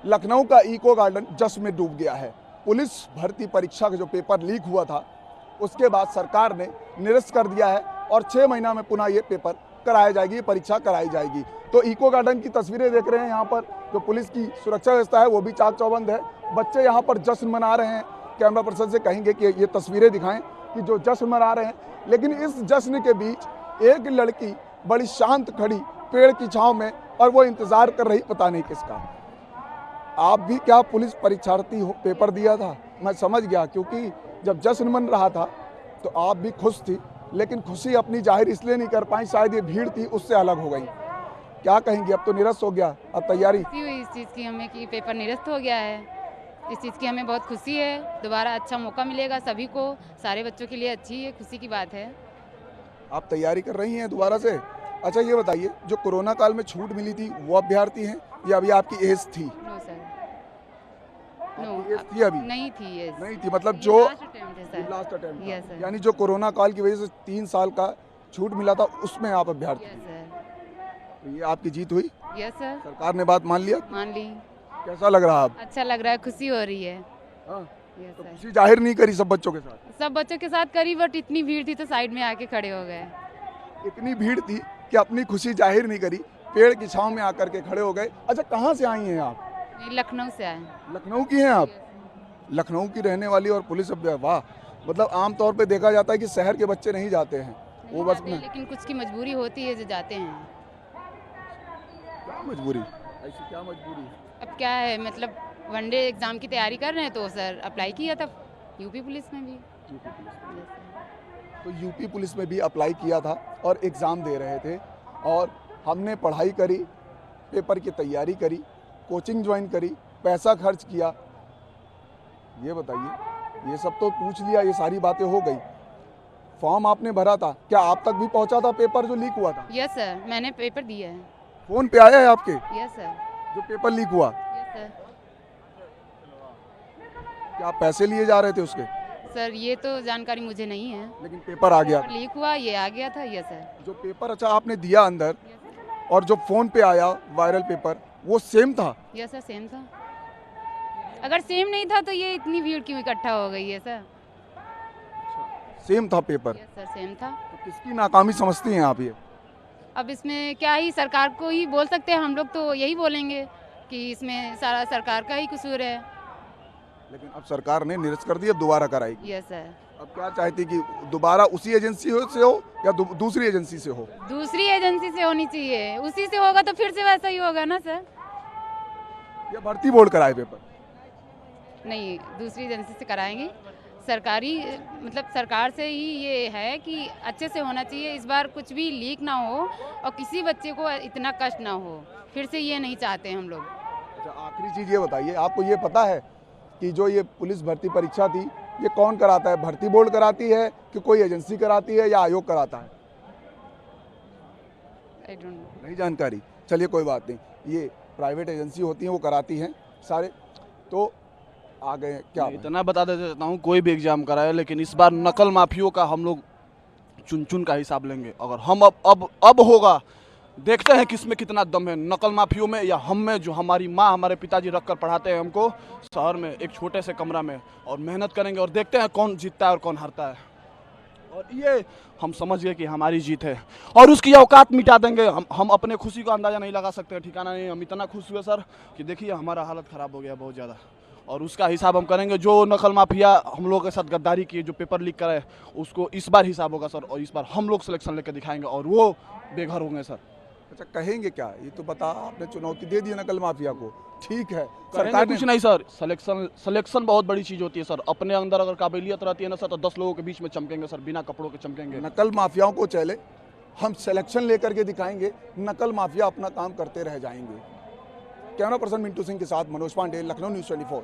लखनऊ का eco garden जश्न में डूब गया है। पुलिस भर्ती परीक्षा का जो पेपर लीक हुआ था उसके बाद सरकार ने निरस्त कर दिया है और 6 महीना में पुनः ये पेपर कराया जाएगी, ये परीक्षा कराई जाएगी। तो इको गार्डन की तस्वीरें देख रहे हैं, यहाँ पर जो पुलिस की सुरक्षा व्यवस्था है वो भी चाक चौबंद है। बच्चे यहाँ पर जश्न मना रहे हैं। कैमरा पर्सन से कहेंगे कि ये तस्वीरें दिखाएं कि जो जश्न मना रहे हैं, लेकिन इस जश्न के बीच एक लड़की बड़ी शांत खड़ी पेड़ की छांव में और वो इंतजार कर रही पता नहीं किसका। आप भी क्या पुलिस परीक्षार्थी हो, पेपर दिया था? मैं समझ गया, क्योंकि जब जश्न मन रहा था तो आप भी खुश थी, लेकिन खुशी अपनी जाहिर इसलिए नहीं कर पाई, शायद ये भीड़ थी उससे अलग हो गई। क्या कहेंगी? अब तो निरस्त हो गया, अब तैयारी खुशी हुई इस चीज़ की हमें कि पेपर निरस्त हो गया है। इस चीज़ की हमें बहुत खुशी है। दोबारा अच्छा मौका मिलेगा सभी को, सारे बच्चों के लिए अच्छी है, खुशी की बात है। आप तैयारी कर रही हैं दोबारा से? अच्छा ये बताइए, जो कोरोना काल में छूट मिली थी वो अभ्यर्थी हैं या अभी आपकी एज थी? नो सर, आपकी एज थी? अभी नहीं थी ये, नहीं थी, मतलब जो लास्ट अटेम्प्ट है sir. Last attempt yes sir. यानी जो कोरोना काल की वजह से 3 साल का छूट मिला था उसमें आप अभ्यर्थी यस हैं। सर। तो ये आपकी जीत हुई, यस सर, सरकार ने बात मान लिया। मान ली। कैसा लग रहा अब? अच्छा लग रहा है, खुशी हो रही है। हाँ, यस तो सर। खुशी जाहिर नहीं करी सब बच्चों के साथ? सब बच्चों के साथ करी, बट इतनी भीड़ थी तो साइड में आके खड़े हो गए। इतनी भीड़ थी कि अपनी खुशी जाहिर नहीं करी, पेड़ की छांव में आकर के खड़े हो गए। अच्छा, कहाँ से आई हैं आप? नहीं, लखनऊ से आए। लखनऊ की हैं आप? लखनऊ की रहने वाली और पुलिस वाह, मतलब आमतौर पे देखा जाता है कि शहर के बच्चे नहीं जाते हैं, वो बस में। लेकिन कुछ की मजबूरी होती है जो जाते हैं। क्या मजबूरी? ऐसी क्या मजबूरी? अब क्या है, मतलब वनडे एग्जाम की तैयारी कर रहे हैं तो सर अप्लाई किया था यूपी पुलिस में भी। तो यूपी पुलिस में भी अप्लाई किया था और एग्ज़ाम दे रहे थे, और हमने पढ़ाई करी, पेपर की तैयारी करी, कोचिंग ज्वाइन करी, पैसा खर्च किया। ये बताइए, ये सब तो पूछ लिया, ये सारी बातें हो गई। फॉर्म आपने भरा था, क्या आप तक भी पहुंचा था पेपर जो लीक हुआ था? यस सर, मैंने पेपर दिया है। फोन पे आया है आपके यस सर। जो पेपर लीक हुआ? Yes sir. क्या आप पैसे लिए जा रहे थे उसके? सर ये तो जानकारी मुझे नहीं है। लेकिन पेपर आ गया। पेपर लीक हुआ, ये आ गया था। Yes sir. जो पेपर अच्छा आपने दिया अंदर और जो फोन पे आया वायरल पेपर, वो सेम था? यस सर, सेम था। अगर सेम नहीं था तो ये इतनी भीड़ क्यों इकट्ठा हो गई है सर? सेम था पेपर? यस सर, सेम था। तो किसकी नाकामी समझती हैं आप ये? अब इसमें क्या ही, सरकार को ही बोल सकते हैं हम लोग, तो यही बोलेंगे कि इसमें सारा सरकार का ही कसूर है। लेकिन अब सरकार ने निरस्त कर दिया, अब दोबारा कराएगी। Yes sir. अब क्या चाहती कि दोबारा उसी एजेंसी से हो या दूसरी एजेंसी से हो? दूसरी एजेंसी से होनी चाहिए, उसी से होगा तो फिर से वैसा ही होगा ना सर। या भर्ती बोर्ड कराए पेपर? नहीं, दूसरी एजेंसी से कराएंगे। सरकारी, मतलब सरकार से ही ये है कि अच्छे से होना चाहिए, इस बार कुछ भी लीक ना हो और किसी बच्चे को इतना कष्ट ना हो, फिर से ये नहीं चाहते हम लोग। अच्छा, आखिरी चीज़ ये बताइए, आपको ये पता है कि जो ये पुलिस भर्ती परीक्षा थी ये कौन कराता है? भर्ती बोर्ड कराती है कि कोई एजेंसी कराती है या आयोग कराता है? I don't know. नहीं जानकारी। चलिए कोई बात नहीं, ये प्राइवेट एजेंसी होती हैं, वो कराती हैं सारे। तो आ गए क्या? इतना बता देता हूँ, कोई भी एग्जाम कराए, लेकिन इस बार नकल माफियों का हम लोग चुन चुन का हिसाब लेंगे। अगर हम अब होगा, देखते हैं किसमें कितना दम है, नकल माफियों में या हम में, जो हमारी माँ हमारे पिताजी रख कर पढ़ाते हैं हमको शहर में एक छोटे से कमरा में, और मेहनत करेंगे और देखते हैं कौन जीतता है और कौन हारता है। और ये हम समझ गए कि हमारी जीत है और उसकी औकात मिटा देंगे। हम अपने खुशी का अंदाज़ा नहीं लगा सकते, ठिकाना नहीं। हम इतना खुश हुए सर कि देखिए हमारा हालत ख़राब हो गया बहुत ज़्यादा, और उसका हिसाब हम करेंगे। जो नकल माफिया हम लोगों के साथ गद्दारी किए, जो पेपर लीक कराए, उसको इस बार हिसाब होगा सर, और इस बार हम लोग सिलेक्शन लेकर दिखाएंगे और वो बेघर होंगे सर। अच्छा, कहेंगे क्या? ये तो बता, आपने चुनौती दे दी नकल माफिया को, ठीक है, सरकार सरकार ने कुछ नहीं सर। सिलेक्शन बहुत बड़ी चीज़ होती है सर। अपने अंदर अगर काबिलियत रहती है ना सर, तो 10 लोगों के बीच में चमकेंगे सर, बिना कपड़ों के चमकेंगे। नकल माफियाओं को चले, हम सिलेक्शन लेकर के दिखाएंगे, नकल माफिया अपना काम करते रह जाएंगे। कैमरा पर्सन मिंटू सिंह के साथ मनोज पांडे, लखनऊ न्यूज़ 24।